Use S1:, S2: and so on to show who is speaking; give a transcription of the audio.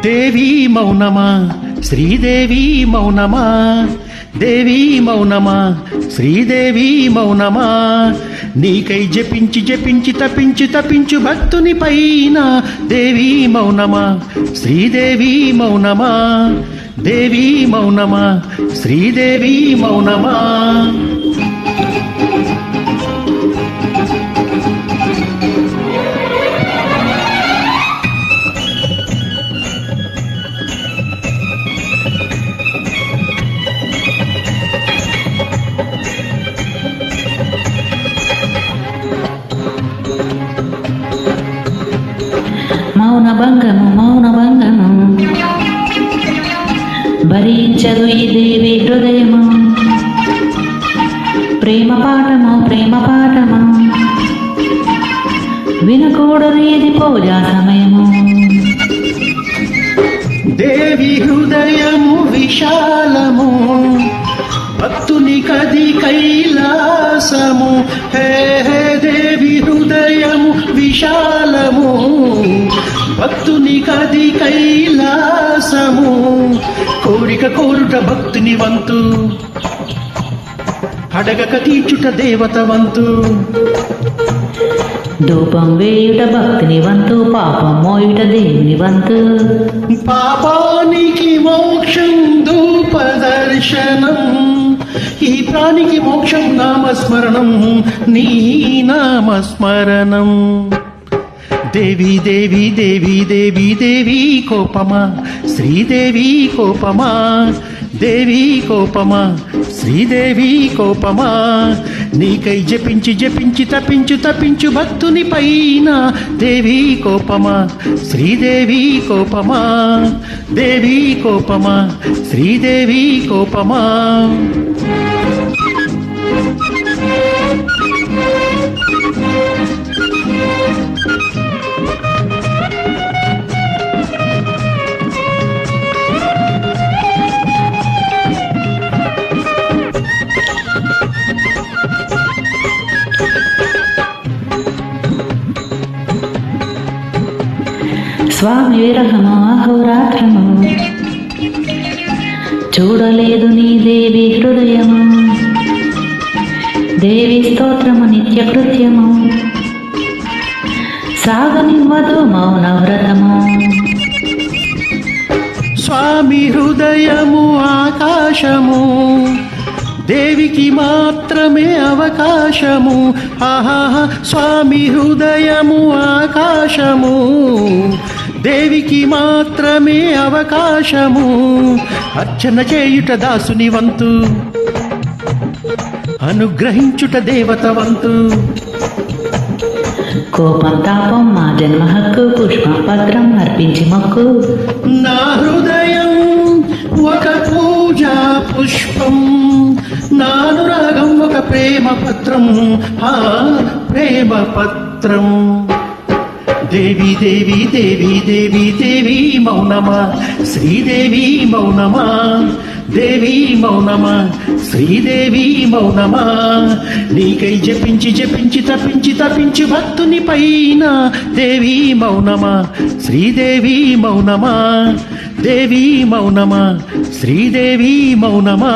S1: దేవి మౌనమా శ్రీదేవి మౌనమా, దేవి మౌనమా శ్రీదేవి మౌనమా, నీకై జపించి జపించి తపించు తపించు భక్తుని పైన దేవి మౌనమా శ్రీదేవి మౌనమా, దేవి మౌనమా శ్రీదేవి మౌనమా.
S2: మౌన భంగము భరించదు ఈ దేవి హృదయము, ప్రేమ పాఠము వినకూడదు ఇది పూజా సమయము.
S1: దేవి హృదయము విశాలము, భక్తుని కది కైలాసము. హే హే దేవి హృదయము విశాలము, భక్తుని కది కైలాసము. కోరిక కోరుట భక్తుని వంతు, అడగక తీర్చుట దేవత వంతు.
S2: ధూపం వేయుట భక్తిని వంతు, పాపం మోయుట దేవుని వంతు.
S1: పాపానికి మోక్షం ధూప దర్శనం, ఈ ప్రాణికి మోక్షం నామస్మరణం, నీ నామస్మరణం. దేవి దేవి దేవి దేవి దేవి కోపమా శ్రీదేవి కోపమా, దేవి కోపమా శ్రీదేవి కోపమా, నీకై జపించి జపించి తపించు తపించు భక్తుని పైన దేవి కోపమా శ్రీదేవి కోపమా, దేవి కోపమా శ్రీదేవి కోపమా.
S2: స్వామి విరహము అహోరాత్రము, చూడలేదు నీ దేవి హృదయము, దేవి స్తోత్రము నిత్య కృత్యము, సాగనివ్వదు మౌన వ్రతము.
S1: స్వామి హృదయము ఆకాశము, దేవికి మాత్రమే అవకాశము. ఆహా స్వామి హృదయము ఆకాశము, దేవికి మాత్రమే అవకాశము. అర్చన చేయుట దాసుని వంతు, అనుగ్రహించుట దేవత వంతు.
S2: కోపం తాపం మా జన్మ హక్కు, పుష్పం పత్రం అర్పించి మొక్కు.
S1: నా హృదయం ఒక పూజా పుష్పం, నానురాగం ఒక ప్రేమ పత్రం, ఆ ప్రేమ పత్రం. దేవి దేవి దేవి దేవి దేవి మౌనమా శ్రీదేవి మౌనమా, దేవి మౌనమా శ్రీదేవి మౌనమా, నీకై జపించి జపించి తపించి తపించి భక్తుని పైన దేవి మౌనమా శ్రీదేవి మౌనమా, దేవి మౌనమా శ్రీదేవి మౌనమా.